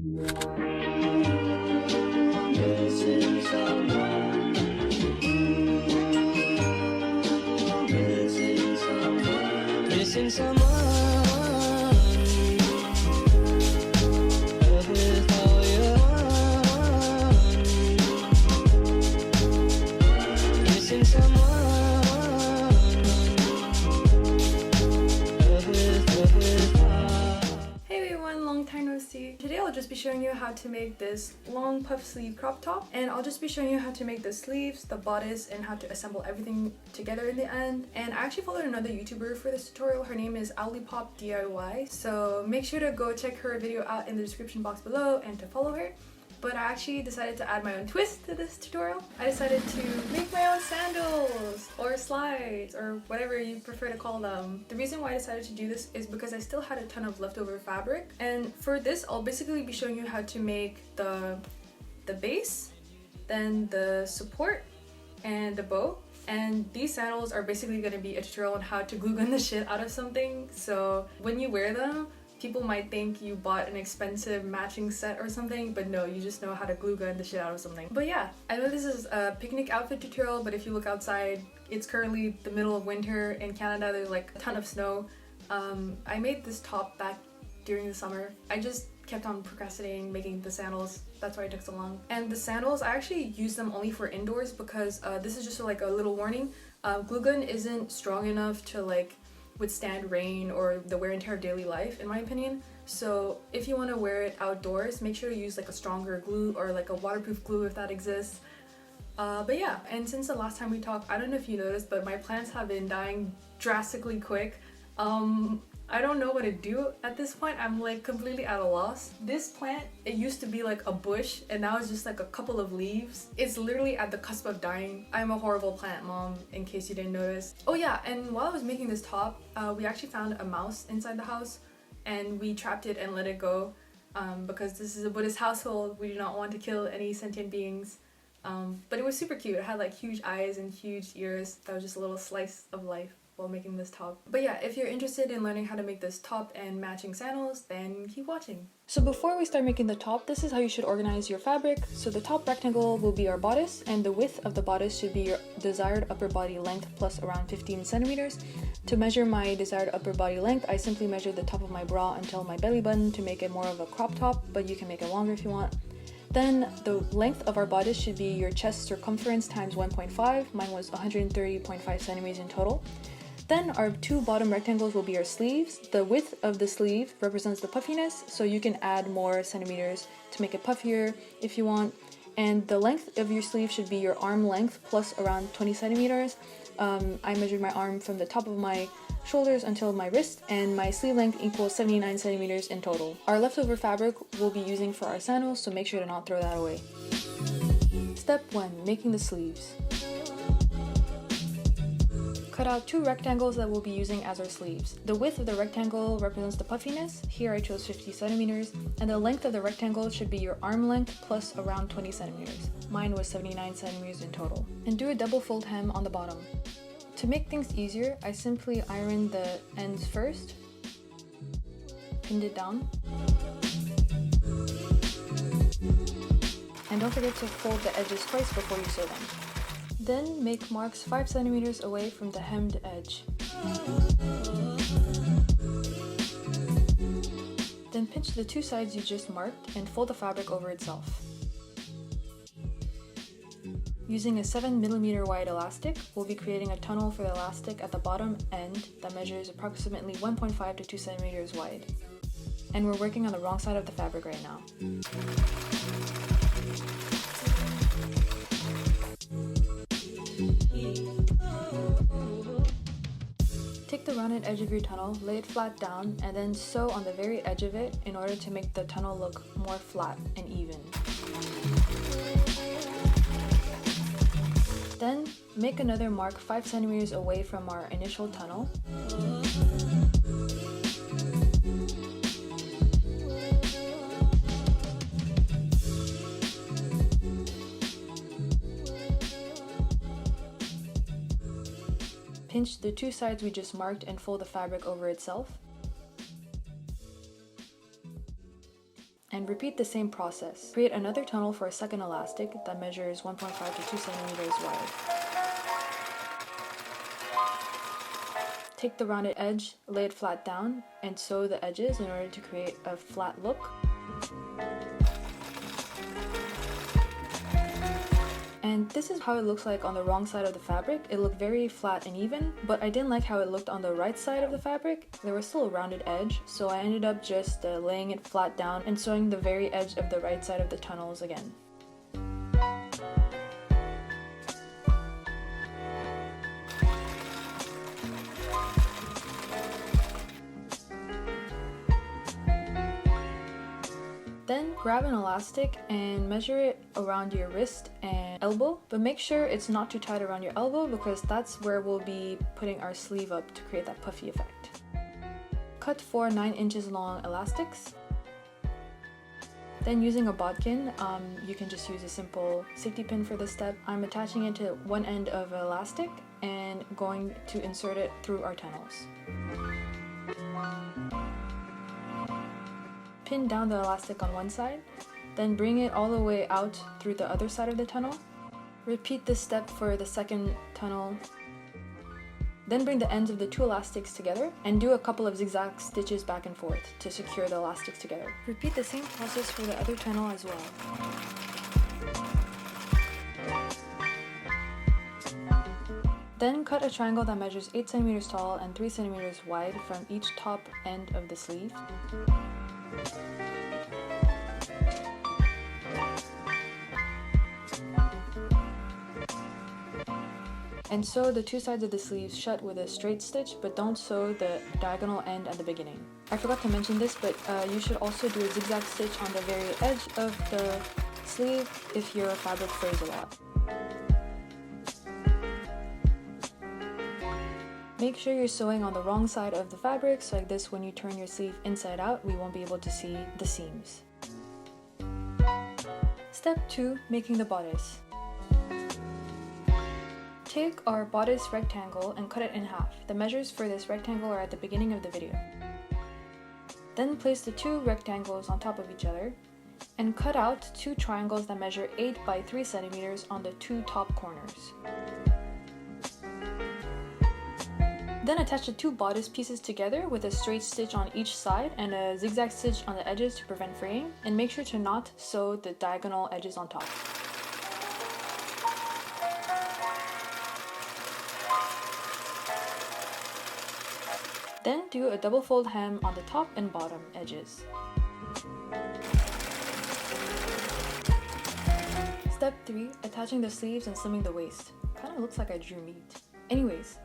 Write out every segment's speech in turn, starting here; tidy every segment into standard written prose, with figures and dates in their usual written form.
Missing someone. Missing someone. Missing someone. With all your heart. Missing someone. Today I'll just be showing you how to make this long puff sleeve crop top, and I'll just be showing you how to make the sleeves, the bodice, and how to assemble everything together in the end. And I actually followed another YouTuber for this tutorial. Her name is Olipop DIY, so make sure to go check her video out in the description box below and to follow her. But I actually decided to add my own twist to this tutorial. I decided to make my own sandals or slides or whatever you prefer to call them. The reason why I decided to do this is because I still had a ton of leftover fabric, and for this I'll basically be showing you how to make the base, then the support, and the bow. And these sandals are basically going to be a tutorial on how to glue gun the shit out of something, so when you wear them people might think you bought an expensive matching set or something, but no, you just know how to glue gun the shit out of something. But yeah, I know this is a picnic outfit tutorial, but if you look outside, it's currently the middle of winter in Canada. There's like a ton of snow. I made this top back during the summer. I just kept on procrastinating making the sandals. That's why it took so long. And the sandals, I actually use them only for indoors because this is just like a little warning. Glue gun isn't strong enough to like withstand rain or the wear and tear of daily life, in my opinion. So if you want to wear it outdoors, make sure to use like a stronger glue or like a waterproof glue if that exists. But yeah, and since the last time we talked, I don't know if you noticed, but my plants have been dying drastically quick. I don't know what to do at this point. I'm like completely at a loss. This plant, it used to be like a bush and now it's just like a couple of leaves. It's literally at the cusp of dying. I'm a horrible plant mom, in case you didn't notice. Oh yeah, and while I was making this top, we actually found a mouse inside the house and we trapped it and let it go because this is a Buddhist household. We do not want to kill any sentient beings. But it was super cute. It had like huge eyes and huge ears. That was just a little slice of life while making this top. But yeah, if you're interested in learning how to make this top and matching sandals, then keep watching. So before we start making the top, this is how you should organize your fabric. So the top rectangle will be our bodice, and the width of the bodice should be your desired upper body length plus around 15 centimeters. To measure my desired upper body length, I simply measured the top of my bra until my belly button to make it more of a crop top, but you can make it longer if you want. Then the length of our bodice should be your chest circumference times 1.5. Mine was 130.5 centimeters in total. Then our two bottom rectangles will be our sleeves. The width of the sleeve represents the puffiness, so you can add more centimeters to make it puffier if you want. And the length of your sleeve should be your arm length plus around 20 centimeters. I measured my arm from the top of my shoulders until my wrist, and my sleeve length equals 79 centimeters in total. Our leftover fabric we'll be using for our sandals, so make sure to not throw that away. Step 1. Making the sleeves. Cut out two rectangles that we'll be using as our sleeves. The width of the rectangle represents the puffiness. Here I chose 50 centimeters, and the length of the rectangle should be your arm length plus around 20 centimeters. Mine was 79 centimeters in total. And do a double fold hem on the bottom. To make things easier, I simply ironed the ends first, pinned it down, and don't forget to fold the edges twice before you sew them. Then make marks 5 centimeters away from the hemmed edge. Then pinch the two sides you just marked and fold the fabric over itself. Using a 7mm wide elastic, we'll be creating a tunnel for the elastic at the bottom end that measures approximately 1.5 to 2 centimeters wide. And we're working on the wrong side of the fabric right now. Take the rounded edge of your tunnel, lay it flat down, and then sew on the very edge of it in order to make the tunnel look more flat and even. Then, make another mark 5 centimeters away from our initial tunnel. Pinch the two sides we just marked and fold the fabric over itself. And and repeat the same process. Create another tunnel for a second elastic that measures 1.5 to 2 centimeters wide. Take the rounded edge, lay it flat down, and sew the edges in order to create a flat look. And this is how it looks like on the wrong side of the fabric. It looked very flat and even, but I didn't like how it looked on the right side of the fabric. There was still a rounded edge, so I ended up just laying it flat down and sewing the very edge of the right side of the tunnels again. Then grab an elastic and measure it around your wrist and elbow, but make sure it's not too tight around your elbow because that's where we'll be putting our sleeve up to create that puffy effect. Cut 4 9 inches long elastics. Then using a bodkin, you can just use a simple safety pin for this step. I'm attaching it to one end of an elastic and going to insert it through our tunnels. Pin down the elastic on one side, then bring it all the way out through the other side of the tunnel. Repeat this step for the second tunnel. Then bring the ends of the two elastics together and do a couple of zigzag stitches back and forth to secure the elastics together. Repeat the same process for the other tunnel as well. Then cut a triangle that measures 8 centimeters tall and 3 centimeters wide from each top end of the sleeve. And sew the two sides of the sleeves shut with a straight stitch, but don't sew the diagonal end at the beginning. I forgot to mention this, but you should also do a zigzag stitch on the very edge of the sleeve if your fabric frays a lot. Make sure you're sewing on the wrong side of the fabric, so like this, when you turn your sleeve inside out, we won't be able to see the seams. Step 2, making the bodice. Take our bodice rectangle and cut it in half. The measures for this rectangle are at the beginning of the video. Then place the two rectangles on top of each other and cut out two triangles that measure 8 by 3 centimeters on the two top corners. Then attach the two bodice pieces together with a straight stitch on each side and a zigzag stitch on the edges to prevent fraying, and make sure to not sew the diagonal edges on top. Then do a double fold hem on the top and bottom edges. Step 3, attaching the sleeves and slimming the waist. Kinda looks like I drew meat. Anyways,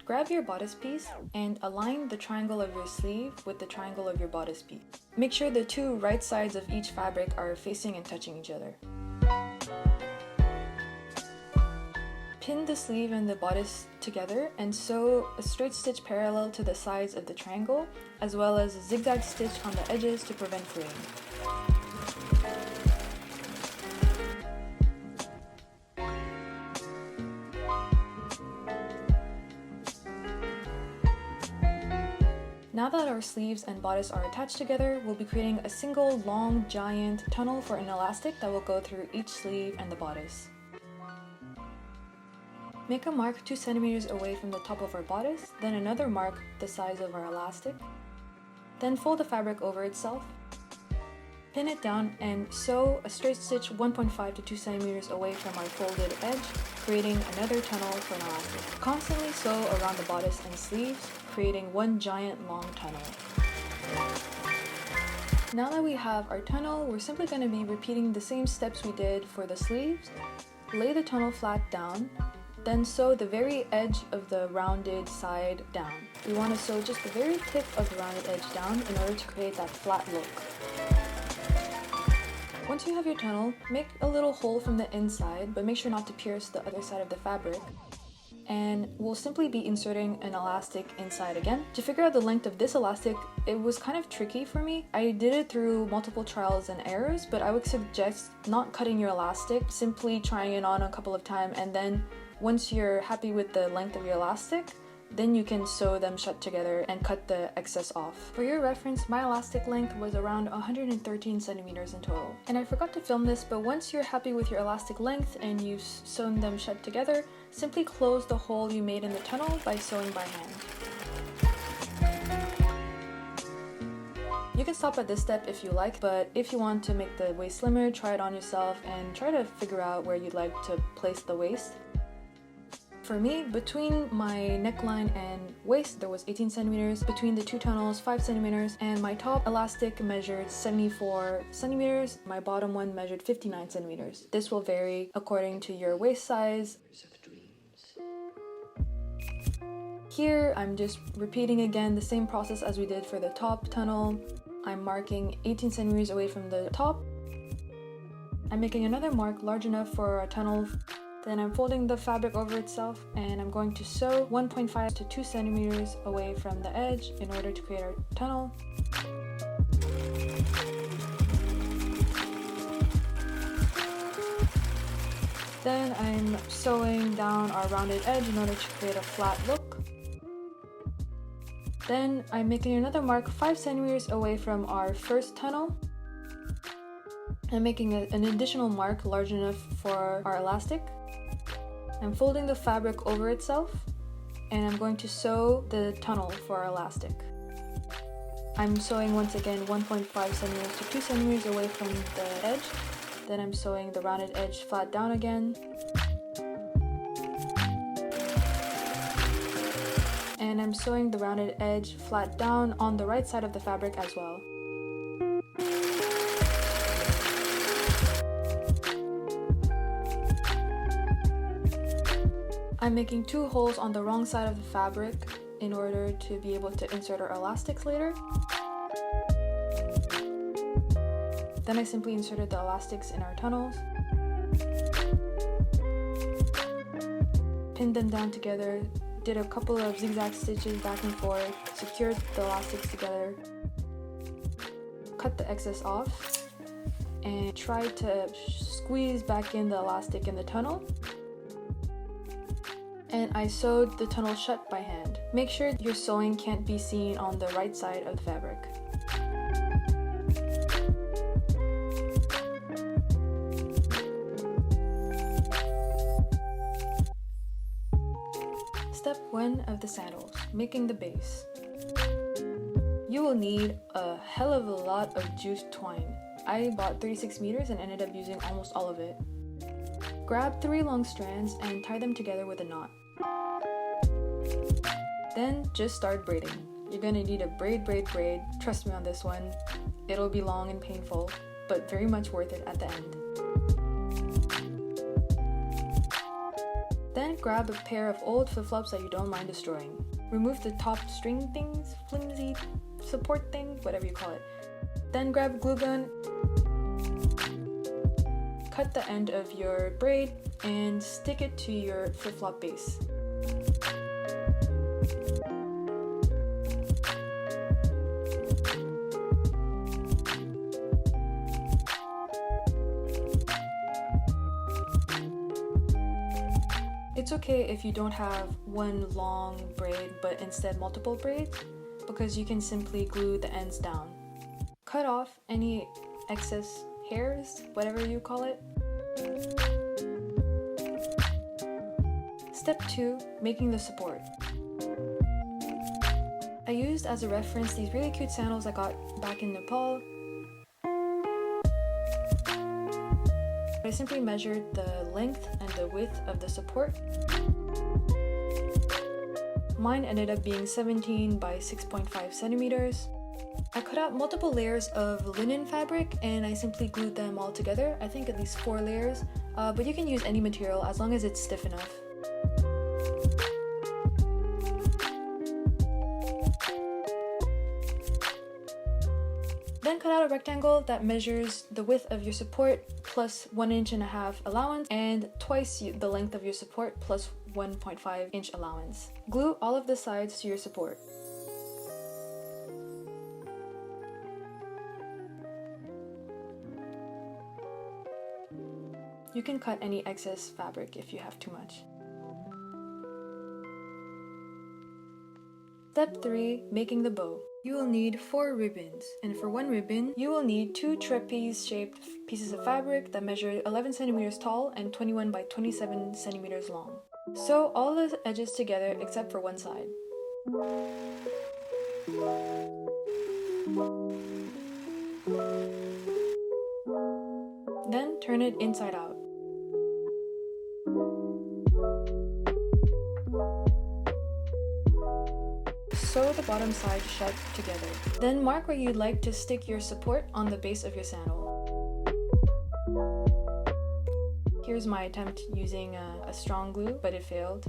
grab your bodice piece and align the triangle of your sleeve with the triangle of your bodice piece. Make sure the two right sides of each fabric are facing and touching each other. Pin the sleeve and the bodice together and sew a straight stitch parallel to the sides of the triangle, as well as a zigzag stitch on the edges to prevent fraying. Now that our sleeves and bodice are attached together, we'll be creating a single long giant tunnel for an elastic that will go through each sleeve and the bodice. Make a mark 2 centimeters away from the top of our bodice, then another mark the size of our elastic. Then fold the fabric over itself. Pin it down and sew a straight stitch 1.5 to 2 centimeters away from our folded edge, creating another tunnel for an elastic. Constantly sew around the bodice and sleeves, creating one giant long tunnel. Now that we have our tunnel, we're simply going to be repeating the same steps we did for the sleeves. Lay the tunnel flat down, then sew the very edge of the rounded side down. We want to sew just the very tip of the rounded edge down in order to create that flat look. Once you have your tunnel, make a little hole from the inside, but make sure not to pierce the other side of the fabric. And we'll simply be inserting an elastic inside again. To figure out the length of this elastic, it was kind of tricky for me. I did it through multiple trials and errors, but I would suggest not cutting your elastic, simply trying it on a couple of times, and then once you're happy with the length of your elastic, Then you can sew them shut together and cut the excess off. For your reference, my elastic length was around 113 centimeters in total. And I forgot to film this, but once you're happy with your elastic length and you've sewn them shut together, simply close the hole you made in the tunnel by sewing by hand. You can stop at this step if you like, but if you want to make the waist slimmer, try it on yourself and try to figure out where you'd like to place the waist. For me, between my neckline and waist, there was 18 centimeters, between the two tunnels, 5 centimeters, and my top elastic measured 74 centimeters, my bottom one measured 59 centimeters. This will vary according to your waist size. Here, I'm just repeating again the same process as we did for the top tunnel. I'm marking 18 centimeters away from the top. I'm making another mark large enough for a tunnel. Then I'm folding the fabric over itself and I'm going to sew 1.5 to 2 centimeters away from the edge in order to create our tunnel. Then I'm sewing down our rounded edge in order to create a flat look. Then I'm making another mark 5 centimeters away from our first tunnel. I'm making an additional mark large enough for our elastic. I'm folding the fabric over itself and I'm going to sew the tunnel for our elastic. I'm sewing once again 1.5 centimeters to 2 centimeters away from the edge. Then I'm sewing the rounded edge flat down again. And I'm sewing the rounded edge flat down on the right side of the fabric as well. I'm making 2 holes on the wrong side of the fabric in order to be able to insert our elastics later. Then I simply inserted the elastics in our tunnels. Pinned them down together, did a couple of zigzag stitches back and forth, secured the elastics together, cut the excess off, and tried to squeeze back in the elastic in the tunnel. And I sewed the tunnel shut by hand. Make sure your sewing can't be seen on the right side of the fabric. Step 1 of the sandals, making the base. You will need a hell of a lot of juiced twine. I bought 36 meters and ended up using almost all of it. Grab 3 long strands and tie them together with a knot. Then just start braiding. You're gonna need a braid. Trust me on this one. It'll be long and painful, but very much worth it at the end. Then grab a pair of old flip-flops that you don't mind destroying. Remove the top string things, flimsy support thing, whatever you call it. Then grab a glue gun. Cut the end of your braid and stick it to your flip-flop base. It's okay if you don't have one long braid but instead multiple braids, because you can simply glue the ends down. Cut off any excess hairs, whatever you call it. Step 2, making the support. I used as a reference these really cute sandals I got back in Nepal. I simply measured the length and the width of the support. Mine ended up being 17 by 6.5 centimeters. I cut out multiple layers of linen fabric and I simply glued them all together. I think at least 4 layers, but you can use any material as long as it's stiff enough. Then cut out a rectangle that measures the width of your support plus 1.5 inch allowance and twice the length of your support plus 1.5 inch allowance. Glue all of the sides to your support. You can cut any excess fabric if you have too much. Step 3. Making the bow. You will need 4 ribbons, and for 1 ribbon, you will need 2 trapeze-shaped pieces of fabric that measure 11 centimeters tall and 21 by 27 centimeters long. Sew all the edges together except for one side. Then turn it inside out. Sew the bottom side shut together. Then mark where you'd like to stick your support on the base of your sandal. Here's my attempt using a strong glue, but it failed.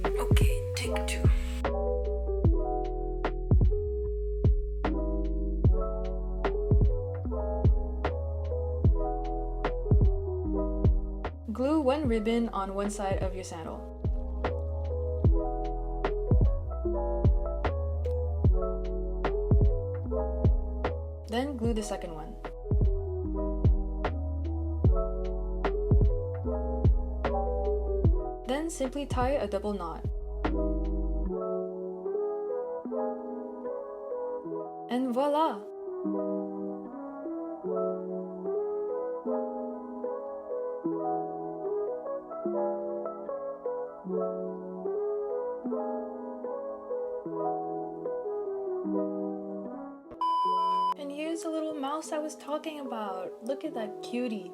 Okay, take 2. Glue 1 ribbon on one side of your sandal. Then glue the second one. Then simply tie a double knot. And voila! And here's the little mouse I was talking about. Look at that cutie.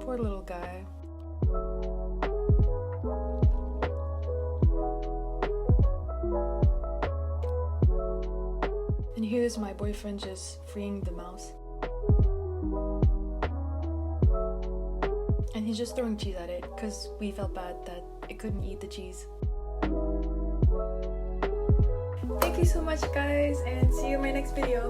Poor little guy. And here's my boyfriend just freeing the mouse. And he's just throwing cheese at it because we felt bad that it couldn't eat the cheese. Thank you so much, guys, and see you in my next video.